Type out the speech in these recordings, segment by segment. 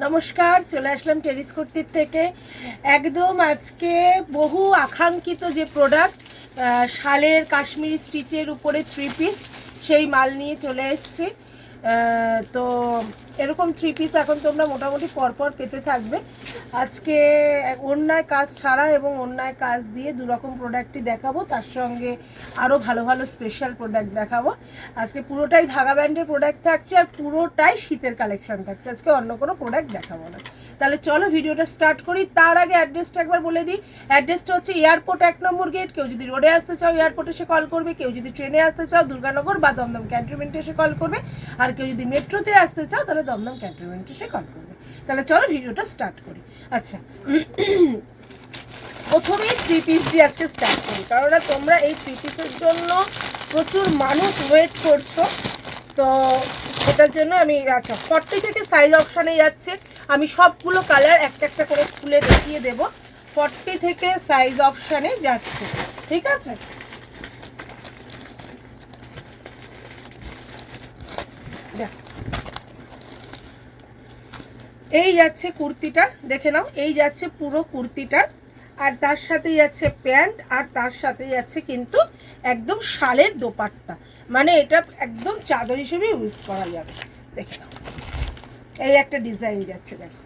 নমস্কার, চলে আসলাম টেরিস কুর্তির থেকে। একদম আজকে বহু আকাঙ্ক্ষিত যে প্রোডাক্ট, শালের কাশ্মীরি স্টিচের উপরে 3 পিস, সেই মাল নিয়ে চলে এসেছি। তো এরকম 3 পিস এখন তোমরা মোটামুটি পরপর পেতে থাকবে। আজকে অন্যায় কাজ ছাড়া এবং অন্যায় কাজ দিয়ে দুরকম প্রোডাক্টই দেখাবো, তার সঙ্গে আরও ভালো ভালো স্পেশাল প্রোডাক্ট দেখাবো। আজকে পুরোটাই ধাগা ব্র্যান্ডের প্রোডাক্ট থাকছে আর পুরোটাই শীতের কালেকশন থাকছে। আজকে অন্য কোনো প্রোডাক্ট দেখাবো না। তাহলে চলো ভিডিওটা স্টার্ট করি। তার আগে অ্যাড্রেসটা একবার বলে দিই। অ্যাড্রেসটা হচ্ছে এয়ারপোর্ট 1 নম্বর গেট। কেউ যদি রোডে আসতে চাও এয়ারপোর্টে এসে কল করবে, কেউ যদি ট্রেনে আসতে চাও দুর্গানগর বা দমদম ক্যান্টনমেন্টে এসে কল করবে, আর কেউ যদি মেট্রোতে আসতে চাও তাহলে দমদম ক্যান্টনমেন্টে এসে কল করবে। তাহলে চলো ভিডিওটা স্টার্ট করি। আচ্ছা, প্রথমেই 3 পিস দিয়ে আজকে স্টার্ট করি, কারণ তোমরা এই 3 পিসের জন্য প্রচুর মানুষ ওয়েট করছো। তো সেটার জন্য আমি, আচ্ছা 40 থেকে সাইজ অপশানে যাচ্ছে। আমি সবগুলো কালার একটা একটা করে খুলে দেখিয়ে দেব। 40 থেকে সাইজ অপশানে যাচ্ছে, ঠিক আছে? এই যাচ্ছে কুর্তিটা, দেখে নাও। এই যাচ্ছে পুরো কুর্তিটা, আর তার সাথে যাচ্ছে প্যান্ট, আর তার সাথে যাচ্ছে কিন্তু একদম শালের দোপাট্টা। মানে এটা একদম চাদর হিসেবে ইউজ করা যাবে। দেখে নাও, এই একটা ডিজাইন যাচ্ছে, দেখো।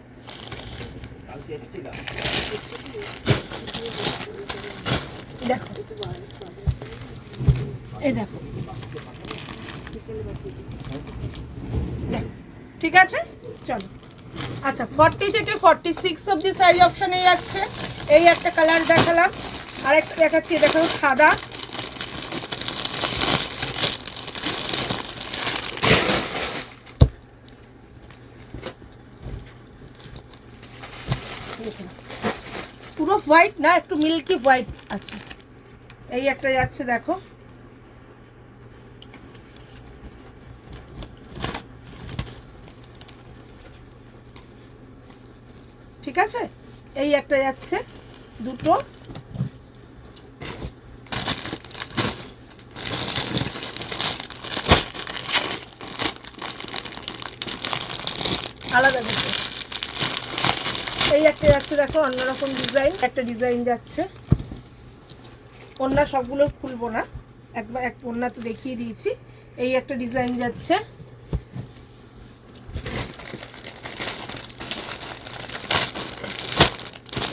দেখো, এই দেখো, ঠিক আছে, চলো। আচ্ছা, 40 থেকে 46 অবধি সাইজ অপশানে যাচ্ছে। এই একটা কালার দেখালাম, আর একটা দেখাচ্ছি, দেখো সাদা। পুরো হোয়াইট না, একটু মিল্কি হোয়াইট আছে। এই একটা যাচ্ছে, দেখো। ঠিক আছে, এই একটা যাচ্ছে, দুটো। আলাদা দুটো। এই একটা যাচ্ছে, দেখো অন্যরকম ডিজাইন, একটা ডিজাইন যাচ্ছে। ওন্না সবগুলো খুলবো না, একবার এক ওন্না তো দেখিয়ে দিয়েছি। এই একটা ডিজাইন যাচ্ছে।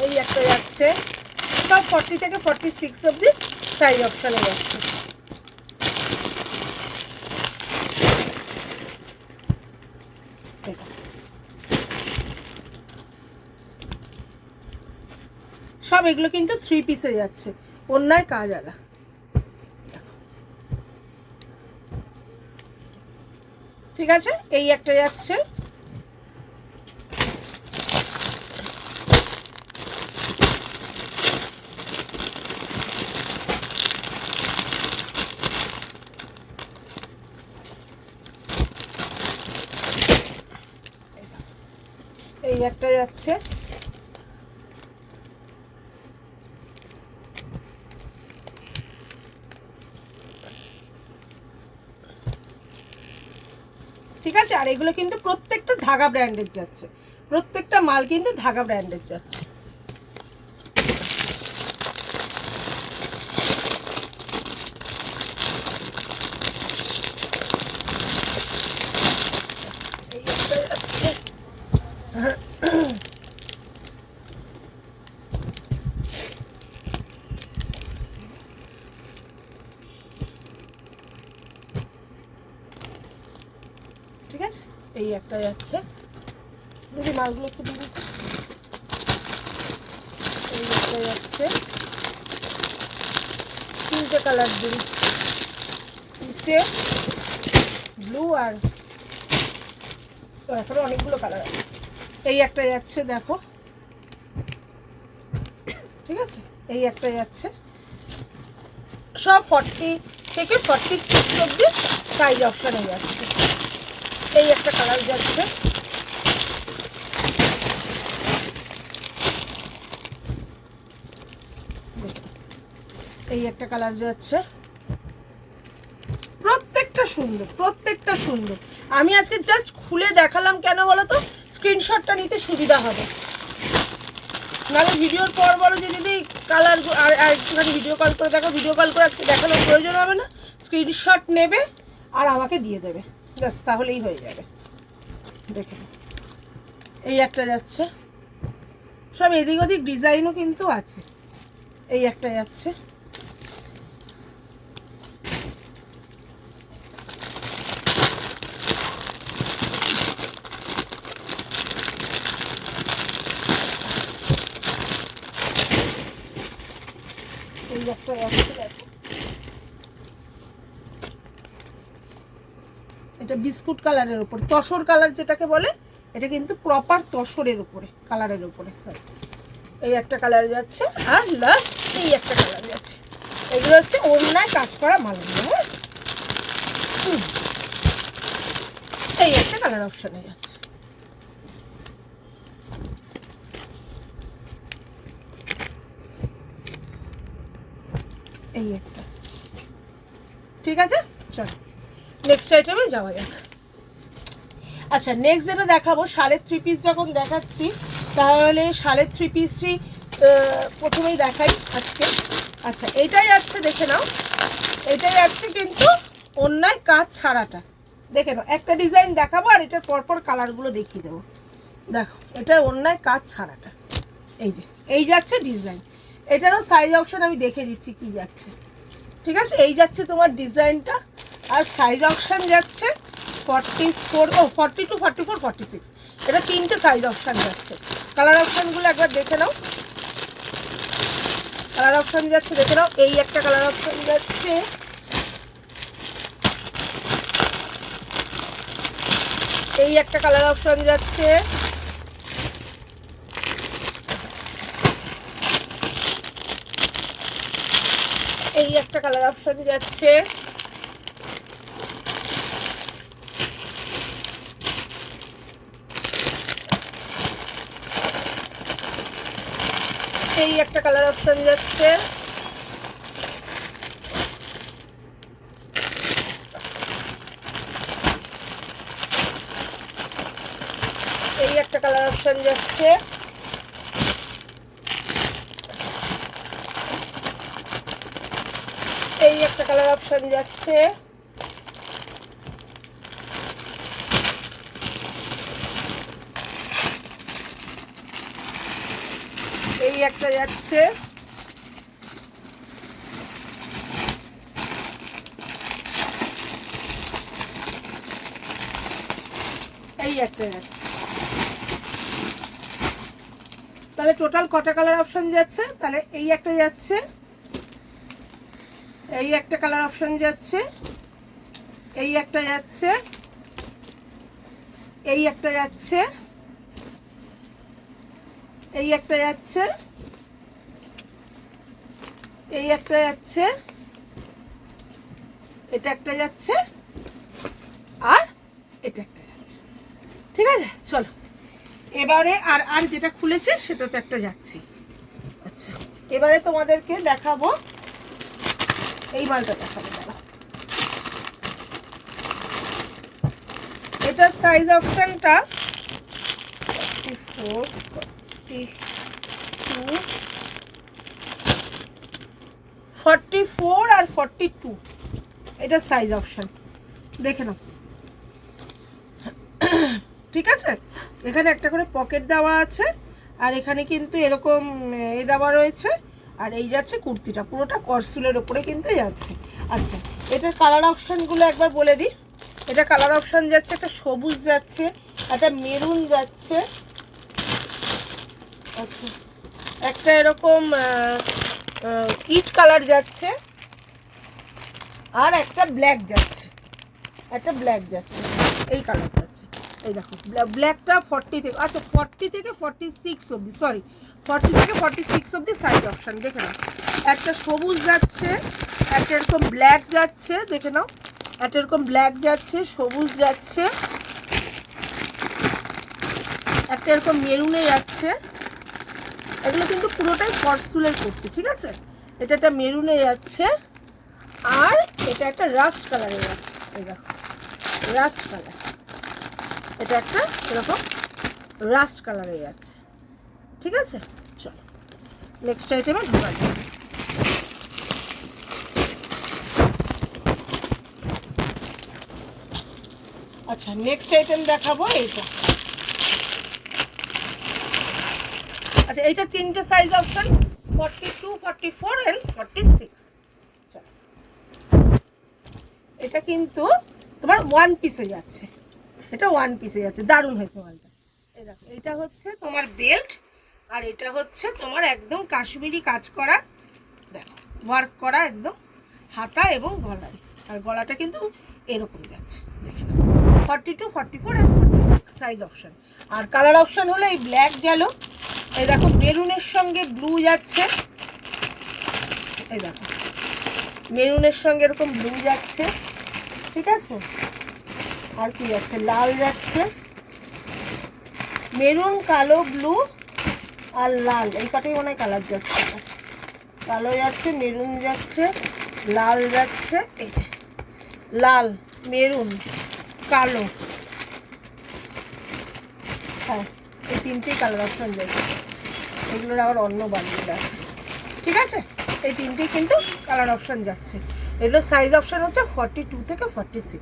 এই একটা যাচ্ছে। সব 40 থেকে 46 অবধি সাইজ অপশানে যাচ্ছে। সব এগুলো কিন্তু 3 পিসে যাচ্ছে, অন্যায় কাজ আলা। ঠিক আছে, এই একটা যাচ্ছে। এই একটা যাচ্ছে। ঠিক আছে, আর এগুলো কিন্তু প্রত্যেকটা ধাগা ব্র্যান্ডের যাচ্ছে, প্রত্যেকটা মাল কিন্তু ধাগা ব্র্যান্ডের যাচ্ছে। এই একটা যাচ্ছে। ঠিক আছে, এই একটা যাচ্ছে। দিদি মালগুলো একটু দিদি। এই একটা যাচ্ছে, তিনটে কালার দিন, তিনটে ব্লু, আর এখনো অনেকগুলো কালার আছে। এই একটা যাচ্ছে, দেখো। ঠিক আছে, এই একটা যাচ্ছে। সব 40 থেকে 46 অবধি সাইজ অপশানে যাচ্ছে। এই একটা কালার যাচ্ছে। এই একটা কালার যাচ্ছে। প্রত্যেকটা সুন্দর, প্রত্যেকটা সুন্দর। আমি আজকে জাস্ট খুলে দেখালাম, কেন বলো তো? স্ক্রিনশটটা নিতে সুবিধা হবে। নাহলে ভিডিওর পর বলো যে দিদি কালার আর একটুখানি ভিডিও কল করে দেখো, ভিডিও কল করে আজকে দেখানোর প্রয়োজন হবে না, স্ক্রিনশট নেবে আর আমাকে দিয়ে দেবে, ব্যাস তাহলেই হয়ে যাবে। দেখে এই একটা যাচ্ছে, সব এদিক ওদিক ডিজাইনও কিন্তু আছে। এই একটা যাচ্ছে, এই একটা যাচ্ছে, এটা বিস্কুট কালারের উপরে, তসর কালার যেটাকে বলে, এটা কিন্তু প্রপার তসরের উপরে, কালারের উপরে। সরি, এই একটা কালার যাচ্ছে, আর লাস্ট এই একটা কালার যাচ্ছে। এগুলো হচ্ছে অন্যায় কাজ করা মালগুলো। হ্যাঁ, এই একটা কালার অপশনে যাচ্ছে। এই একটা, ঠিক আছে, চলো নেক্সট আইটেমে যাওয়া যাক। আচ্ছা, নেক্সট যেটা দেখাবো, শালের থ্রি পিস যখন দেখাচ্ছি তাহলে শালের থ্রি পিসই প্রথমেই দেখাই আজকে। আচ্ছা, এটাই আছে, দেখে নাও, এটাই আছে কিন্তু অন্যায় কাজ ছাড়াটা। দেখে নাও, একটা ডিজাইন দেখাবো আর এটার পরপর কালারগুলো দেখিয়ে দেবো। দেখো, এটা অন্যায় কাজ ছাড়াটা, এই যে এই যাচ্ছে ডিজাইন। এটারও সাইজ অপশন আমি দেখে দিচ্ছি কি যাচ্ছে, ঠিক আছে। এই যাচ্ছে তোমার ডিজাইনটা, আর সাইজ অপশান যাচ্ছে 44, 42, 44, 46। এটা তিনটে সাইজ অপশান যাচ্ছে। কালার অপশানগুলো একবার দেখে নাও, কালার অপশান যাচ্ছে দেখে নাও। এই একটা কালার অপশান যাচ্ছে, এই একটা কালার অপশান যাচ্ছে, এই একটা কালার অপশান যাচ্ছে, এই একটা কালার অপশন যাচ্ছে, এই একটা কালার অপশন যাচ্ছে, এই একটা কালার অপশন যাচ্ছে, এই একটা যাচ্ছে, এই একটা যাচ্ছে। তাহলে টোটাল কটা কালার অপশন যাচ্ছে? তাহলে এই একটা যাচ্ছে, এই একটা কালার অপশন যাচ্ছে, এই একটা যাচ্ছে, এই একটা যাচ্ছে, এই একটা যাচ্ছে, এই একটা যাচ্ছে, এটা একটা যাচ্ছে, আর এটা একটা যাচ্ছে, ঠিক আছে। চলো এবারে আর যেটা খুলেছে সেটা তো একটা যাচ্ছে। আচ্ছা, এবারে তোমাদেরকে দেখাবো, এই মালটা দেখাবো। দাঁড়া, এটার সাইজ অপশনটা 44, 42, 44 আর 42, এটার সাইজ অপশন দেখে নাও, ঠিক আছে। এখানে একটা করে পকেট দেওয়া আছে, আর এখানে কিন্তু এরকম এ দেওয়া রয়েছে, আর এই যাচ্ছে কুর্তিটা পুরোটা করসুলের ওপরে কিন্তু যাচ্ছে। আচ্ছা, এটার কালার অপশানগুলো একবার বলে দিই। এটা কালার অপশান যাচ্ছে, একটা সবুজ যাচ্ছে, একটা মেরুন যাচ্ছে, আচ্ছা একটা এরকম ইট কালার যাচ্ছে, আর একটা ব্ল্যাক যাচ্ছে, একটা ব্ল্যাক যাচ্ছে, এই কালার যাচ্ছে। এই দেখো ব্ল্যাকটা 40 থেকে, আচ্ছা 40 থেকে 46 অবধি, সরি 40 থেকে 46 অবধি সাইজ অপশান দেখে নাও। একটা সবুজ যাচ্ছে, একটা এরকম ব্ল্যাক যাচ্ছে, দেখে নাও, একটা এরকম ব্ল্যাক যাচ্ছে, সবুজ যাচ্ছে, একটা এরকম মেরুনে যাচ্ছে। এগুলো কিন্তু পুরোটাই করসুলের কুর্তি, ঠিক আছে। এটা একটা মেরুনে যাচ্ছে, আর এটা একটা রাস্ট কালারে যাচ্ছে, এই দেখো রাস্ট কালার। এটা একটা এরকম রাস্ট কালারে যাচ্ছে। ঠিক আছে, চলো নেক্সট আইটেমে ঢোকা যাক। আচ্ছা, নেক্সট আইটেম দেখাবো এইটা। আচ্ছা, এইটা তিনটে সাইজ অপশন, 42, 44 এন্ড 46। এটা কিন্তু তোমার ওয়ান পিসে যাচ্ছে, এটা ওয়ান পিসে যাচ্ছে, দারুণ হয়েছে মালটা। এই দেখো, এটা হচ্ছে তোমার বেল্ট, আর এটা হচ্ছে তোমার একদম কাশ্মীরি কাজ করা, দেখো ওয়ার্ক করা একদম হাতা এবং গলায়, আর গলাটা কিন্তু এরকম যাচ্ছে। দেখে নাও, 42, 44 এন্ড 46 সাইজ অপশন। আর কালার অপশন হলো এই ব্ল্যাক গেল, এই দেখো মেরুনের সঙ্গে ব্লু যাচ্ছে, এই দেখো মেরুনের সঙ্গে এরকম ব্লু যাচ্ছে, ঠিক আছে। আর কি যাচ্ছে, লাল যাচ্ছে, মেরুন, কালো, ব্লু আর লাল, এই কটাই মনে হয় কালার যাচ্ছে। কালো যাচ্ছে, মেরুন যাচ্ছে, লাল যাচ্ছে, এই যে লাল, মেরুন, কালো, হ্যাঁ এই তিনটেই কালার অপশন যাচ্ছে। এগুলোর আবার অন্য বান্ডিল আছে, ঠিক আছে। এই তিনটেই কিন্তু কালার অপশন যাচ্ছে। এগুলো সাইজ অপশন হচ্ছে 42 থেকে 46।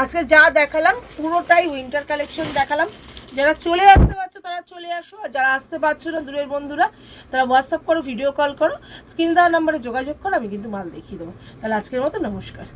আজকে যা দেখালাম পুরোটাই উইন্টার কালেকশন দেখালাম। যারা চলে আসতে পারছো তারা চলে আসো, আর যারা আসতে পারছো না দূরের বন্ধুরা তারা হোয়াটসঅ্যাপ করো, ভিডিও কল করো, স্ক্রিন দেওয়া নাম্বারে যোগাযোগ করো, আমি কিন্তু মাল দেখিয়ে দেবো। তাহলে আজকের মতো নমস্কার।